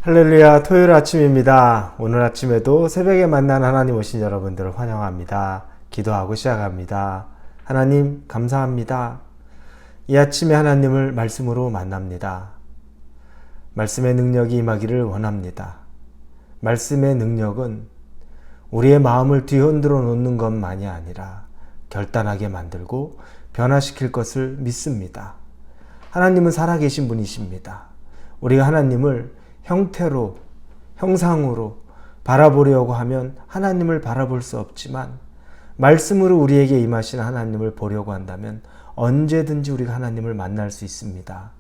할렐루야, 토요일 아침입니다. 오늘 아침에도 새벽에 만난 하나님 오신 여러분들을 환영합니다. 기도하고 시작합니다. 하나님 감사합니다. 이 아침에 하나님을 말씀으로 만납니다. 말씀의 능력이 임하기를 원합니다. 말씀의 능력은 우리의 마음을 뒤흔들어 놓는 것만이 아니라 결단하게 만들고 변화시킬 것을 믿습니다. 하나님은 살아계신 분이십니다. 우리가 하나님을 형태로, 형상으로 바라보려고 하면 하나님을 바라볼 수 없지만 말씀으로 우리에게 임하신 하나님을 보려고 한다면 언제든지 우리가 하나님을 만날 수 있습니다.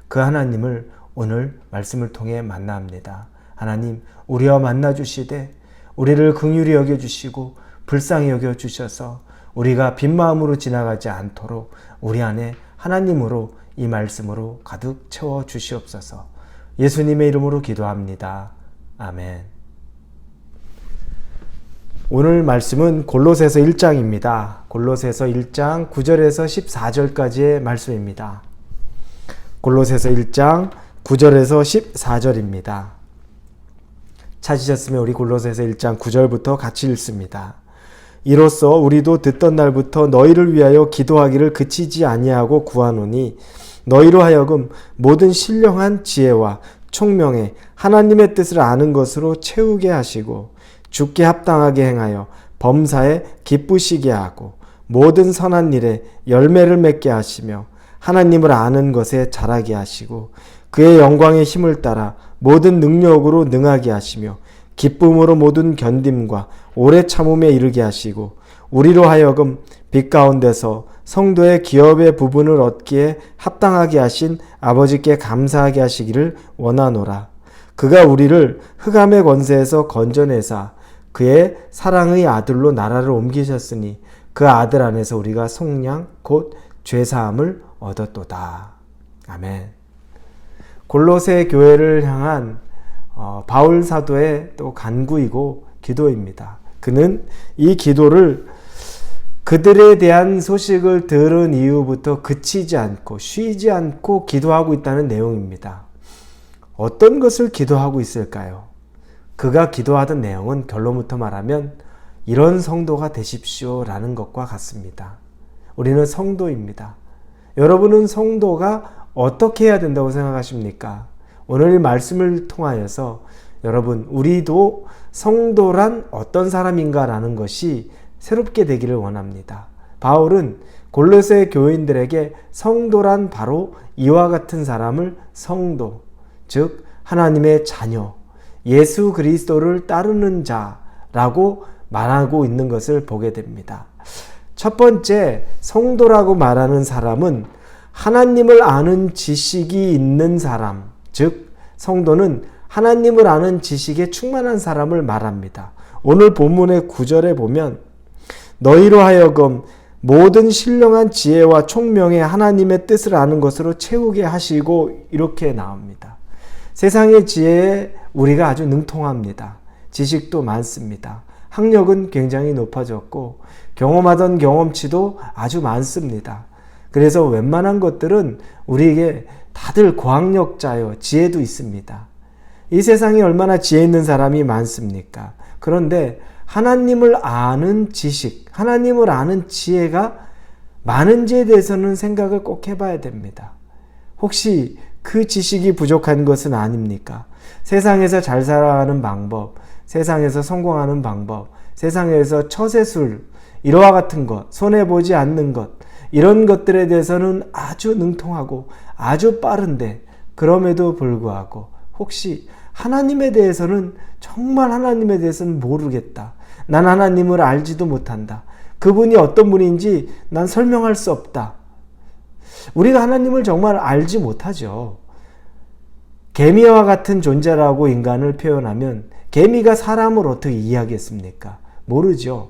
그 하나님을 오늘 말씀을 통해 만납니다. 하나님, 우리와 만나 주시되 우리를 긍휼히 여겨주시고 불쌍히 여겨주셔서 우리가 빈 마음으로 지나가지 않도록 우리 안에 하나님으로 이 말씀으로 가득 채워 주시옵소서. 예수님의 이름으로 기도합니다. 아멘. 오늘 말씀은 골로새서 1장입니다. 골로새서 1장 9절에서 14절까지의 말씀입니다. 골로새서 1장 9절에서 14절입니다. 찾으셨으면 우리 골로새서 1장 9절부터 같이 읽습니다. 이로써 우리도 듣던 날부터 너희를 위하여 기도하기를 그치지 아니하고 구하노니 너희로 하여금 모든 신령한 지혜와 총명에 하나님의 뜻을 아는 것으로 채우게 하시고 주께 합당하게 행하여 범사에 기쁘시게 하고 모든 선한 일에 열매를 맺게 하시며 하나님을 아는 것에 자라게 하시고 그의 영광의 힘을 따라 모든 능력으로 능하게 하시며 기쁨으로 모든 견딤과 오래 참음에 이르게 하시고 우리로 하여금 빛 가운데서 성도의 기업의 부분을 얻기에 합당하게 하신 아버지께 감사하게 하시기를 원하노라. 그가 우리를 흑암의 권세에서 건져내사 그의 사랑의 아들로 나라를 옮기셨으니 그 아들 안에서 우리가 속량 곧 죄사함을 얻었도다. 아멘. 골로새 교회를 향한 바울 사도의 또 간구이고 기도입니다. 그는 이 기도를 그들에 대한 소식을 들은 이후부터 그치지 않고 쉬지 않고 기도하고 있다는 내용입니다. 어떤 것을 기도하고 있을까요? 그가 기도하던 내용은 결론부터 말하면 이런 성도가 되십시오 라는 것과 같습니다. 우리는 성도입니다. 여러분은 성도가 어떻게 해야 된다고 생각하십니까? 오늘 이 말씀을 통하여서 여러분, 우리도 성도란 어떤 사람인가 라는 것이 새롭게 되기를 원합니다. 바울은 골로새 교인들에게 성도란 바로 이와 같은 사람을 성도, 즉 하나님의 자녀, 예수 그리스도를 따르는 자라고 말하고 있는 것을 보게 됩니다. 첫 번째, 성도라고 말하는 사람은 하나님을 아는 지식이 있는 사람, 즉 성도는 하나님을 아는 지식에 충만한 사람을 말합니다. 오늘 본문의 9절에 보면 너희로 하여금 모든 신령한 지혜와 총명에 하나님의 뜻을 아는 것으로 채우게 하시고 이렇게 나옵니다. 세상의 지혜에 우리가 아주 능통합니다. 지식도 많습니다. 학력은 굉장히 높아졌고 경험하던 경험치도 아주 많습니다. 그래서 웬만한 것들은 우리에게 다들 고학력자요, 지혜도 있습니다. 이 세상에 얼마나 지혜 있는 사람이 많습니까? 그런데 하나님을 아는 지식, 하나님을 아는 지혜가 많은지에 대해서는 생각을 꼭 해봐야 됩니다. 혹시 그 지식이 부족한 것은 아닙니까? 세상에서 잘 살아가는 방법, 세상에서 성공하는 방법, 세상에서 처세술, 이와 같은 것, 손해보지 않는 것, 이런 것들에 대해서는 아주 능통하고 아주 빠른데 그럼에도 불구하고 혹시 하나님에 대해서는 정말 하나님에 대해서는 모르겠다. 난 하나님을 알지도 못한다. 그분이 어떤 분인지 난 설명할 수 없다. 우리가 하나님을 정말 알지 못하죠. 개미와 같은 존재라고 인간을 표현하면 개미가 사람을 어떻게 이해하겠습니까? 모르죠.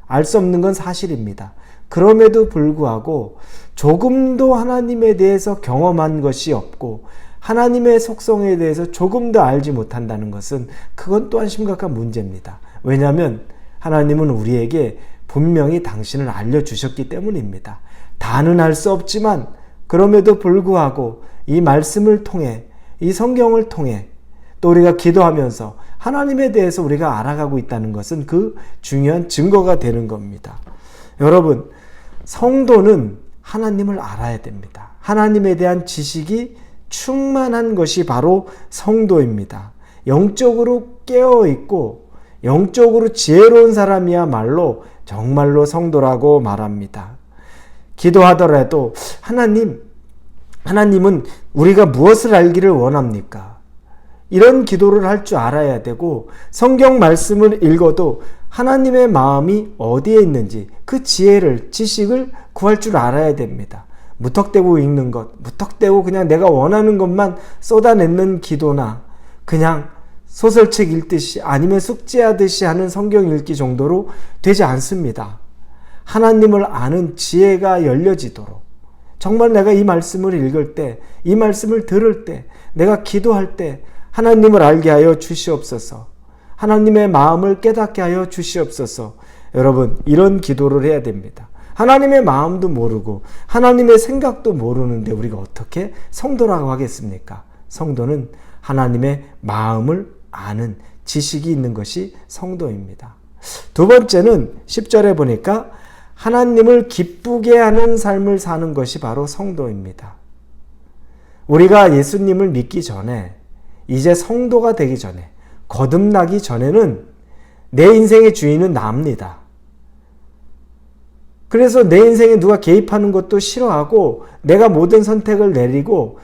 알 수 없는 건 사실입니다. 그럼에도 불구하고 조금도 하나님에 대해서 경험한 것이 없고 하나님의 속성에 대해서 조금도 알지 못한다는 것은 그건 또한 심각한 문제입니다. 왜냐하면 하나님은 우리에게 분명히 당신을 알려주셨기 때문입니다. 다는 알 수 없지만 그럼에도 불구하고 이 말씀을 통해, 이 성경을 통해 또 우리가 기도하면서 하나님에 대해서 우리가 알아가고 있다는 것은 그 중요한 증거가 되는 겁니다. 여러분, 성도는 하나님을 알아야 됩니다. 하나님에 대한 지식이 충만한 것이 바로 성도입니다. 영적으로 깨어있고 영적으로 지혜로운 사람이야말로 정말로 성도라고 말합니다. 기도하더라도 하나님은 우리가 무엇을 알기를 원합니까? 이런 기도를 할 줄 알아야 되고, 성경 말씀을 읽어도 하나님의 마음이 어디에 있는지 그 지식을 구할 줄 알아야 됩니다. 무턱대고 읽는 것, 무턱대고 그냥 내가 원하는 것만 쏟아내는 기도나 그냥 소설책 읽듯이 아니면 숙제하듯이 하는 성경 읽기 정도로 되지 않습니다. 하나님을 아는 지혜가 열려지도록, 정말 내가 이 말씀을 읽을 때, 이 말씀을 들을 때, 내가 기도할 때 하나님을 알게 하여 주시옵소서. 하나님의 마음을 깨닫게 하여 주시옵소서. 여러분, 이런 기도를 해야 됩니다. 하나님의 마음도 모르고 하나님의 생각도 모르는데 우리가 어떻게 성도라고 하겠습니까? 성도는 하나님의 마음을 아는 지식이 있는 것이 성도입니다. 두 번째는 10절에 보니까 하나님을 기쁘게 하는 삶을 사는 것이 바로 성도입니다. 우리가 예수님을 믿기 전에, 이제 성도가 되기 전에, 거듭나기 전에는 내 인생의 주인은 납니다. 그래서 내 인생에 누가 개입하는 것도 싫어하고 내가 모든 선택을 내리고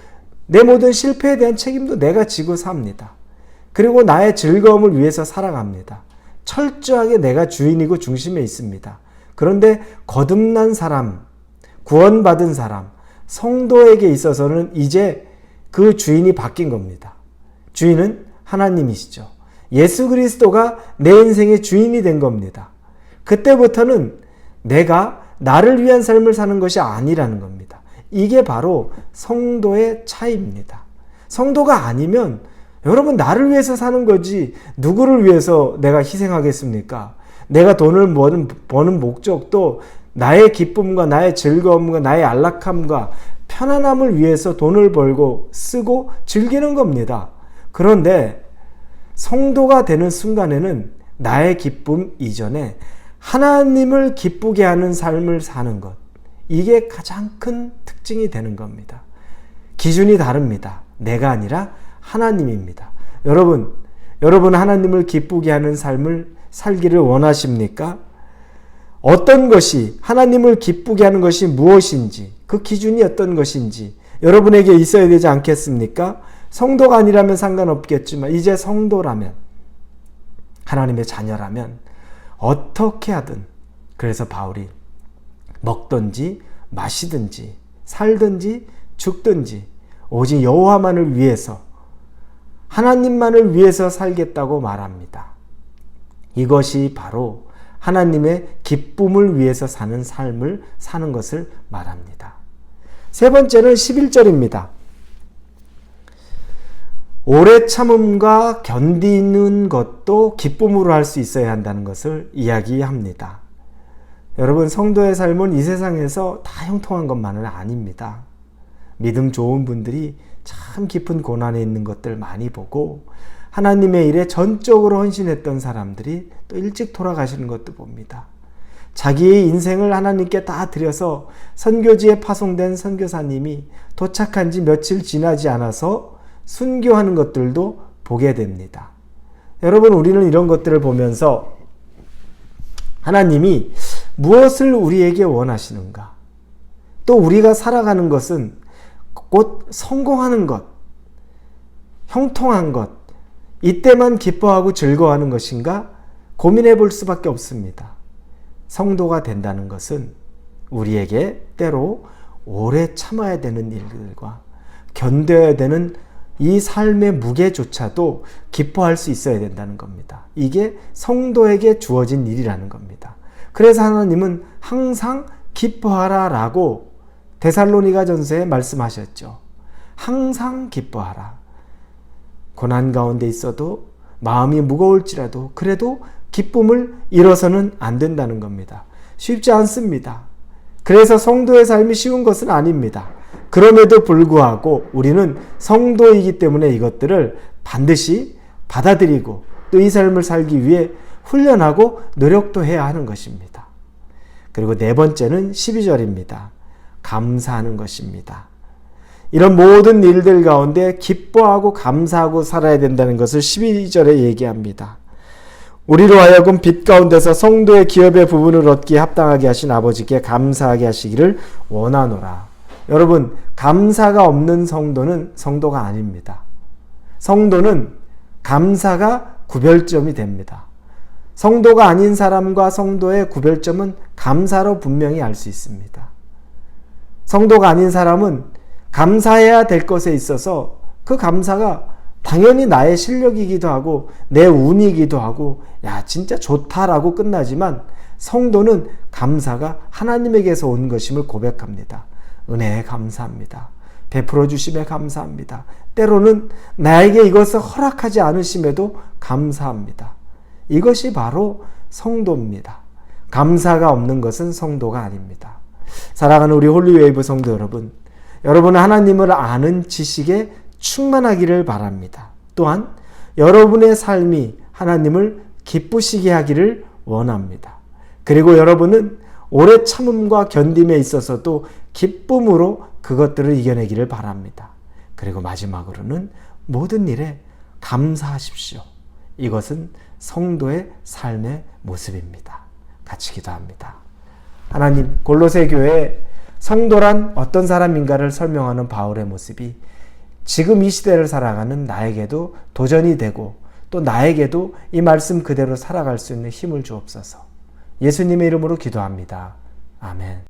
내 모든 실패에 대한 책임도 내가 지고 삽니다. 그리고 나의 즐거움을 위해서 살아갑니다. 철저하게 내가 주인이고 중심에 있습니다. 그런데 거듭난 사람, 구원받은 사람, 성도에게 있어서는 이제 그 주인이 바뀐 겁니다. 주인은 하나님이시죠. 예수 그리스도가 내 인생의 주인이 된 겁니다. 그때부터는 내가 나를 위한 삶을 사는 것이 아니라는 겁니다. 이게 바로 성도의 차이입니다. 성도가 아니면 여러분, 나를 위해서 사는 거지 누구를 위해서 내가 희생하겠습니까? 내가 돈을 버는 목적도 나의 기쁨과 나의 즐거움과 나의 안락함과 편안함을 위해서 돈을 벌고 쓰고 즐기는 겁니다. 그런데 성도가 되는 순간에는 나의 기쁨 이전에 하나님을 기쁘게 하는 삶을 사는 것, 이게 가장 큰 특징이 되는 겁니다. 기준이 다릅니다. 내가 아니라 하나님입니다. 여러분 하나님을 기쁘게 하는 삶을 살기를 원하십니까? 어떤 것이, 하나님을 기쁘게 하는 것이 무엇인지, 그 기준이 어떤 것인지 여러분에게 있어야 되지 않겠습니까? 성도가 아니라면 상관없겠지만 이제 성도라면, 하나님의 자녀라면 어떻게 하든, 그래서 바울이 먹든지 마시든지 살든지 죽든지 오직 여호와만을 위해서, 하나님만을 위해서 살겠다고 말합니다. 이것이 바로 하나님의 기쁨을 위해서 사는 삶을 사는 것을 말합니다. 세 번째는 11절입니다. 오래 참음과 견디는 것도 기쁨으로 할 수 있어야 한다는 것을 이야기합니다. 여러분, 성도의 삶은 이 세상에서 다 형통한 것만은 아닙니다. 믿음 좋은 분들이 참 깊은 고난에 있는 것들 많이 보고, 하나님의 일에 전적으로 헌신했던 사람들이 또 일찍 돌아가시는 것도 봅니다. 자기의 인생을 하나님께 다 드려서 선교지에 파송된 선교사님이 도착한 지 며칠 지나지 않아서 순교하는 것들도 보게 됩니다. 여러분, 우리는 이런 것들을 보면서 하나님이 무엇을 우리에게 원하시는가? 또 우리가 살아가는 것은 곧 성공하는 것, 형통한 것, 이때만 기뻐하고 즐거워하는 것인가? 고민해 볼 수밖에 없습니다. 성도가 된다는 것은 우리에게 때로 오래 참아야 되는 일들과 견뎌야 되는 이 삶의 무게조차도 기뻐할 수 있어야 된다는 겁니다. 이게 성도에게 주어진 일이라는 겁니다. 그래서 하나님은 항상 기뻐하라 라고 데살로니가전서에 말씀하셨죠. 항상 기뻐하라. 고난 가운데 있어도 마음이 무거울지라도 그래도 기쁨을 잃어서는 안 된다는 겁니다. 쉽지 않습니다. 그래서 성도의 삶이 쉬운 것은 아닙니다. 그럼에도 불구하고 우리는 성도이기 때문에 이것들을 반드시 받아들이고 또 이 삶을 살기 위해 훈련하고 노력도 해야 하는 것입니다. 그리고 네 번째는 12절입니다. 감사하는 것입니다. 이런 모든 일들 가운데 기뻐하고 감사하고 살아야 된다는 것을 12절에 얘기합니다. 우리로 하여금 빛 가운데서 성도의 기업의 부분을 얻기에 합당하게 하신 아버지께 감사하게 하시기를 원하노라. 여러분, 감사가 없는 성도는 성도가 아닙니다. 성도는 감사가 구별점이 됩니다. 성도가 아닌 사람과 성도의 구별점은 감사로 분명히 알 수 있습니다. 성도가 아닌 사람은 감사해야 될 것에 있어서 그 감사가 당연히 나의 실력이기도 하고 내 운이기도 하고 야 진짜 좋다라고 끝나지만 성도는 감사가 하나님에게서 온 것임을 고백합니다. 은혜에 감사합니다. 베풀어 주심에 감사합니다. 때로는 나에게 이것을 허락하지 않으심에도 감사합니다. 이것이 바로 성도입니다. 감사가 없는 것은 성도가 아닙니다. 사랑하는 우리 홀리웨이브 성도 여러분, 여러분은 하나님을 아는 지식에 충만하기를 바랍니다. 또한 여러분의 삶이 하나님을 기쁘시게 하기를 원합니다. 그리고 여러분은 오래 참음과 견딤에 있어서도 기쁨으로 그것들을 이겨내기를 바랍니다. 그리고 마지막으로는 모든 일에 감사하십시오. 이것은 성도의 삶의 모습입니다. 같이 기도합니다. 하나님, 골로새 교회에 성도란 어떤 사람인가를 설명하는 바울의 모습이 지금 이 시대를 살아가는 나에게도 도전이 되고 또 나에게도 이 말씀 그대로 살아갈 수 있는 힘을 주옵소서. 예수님의 이름으로 기도합니다. 아멘.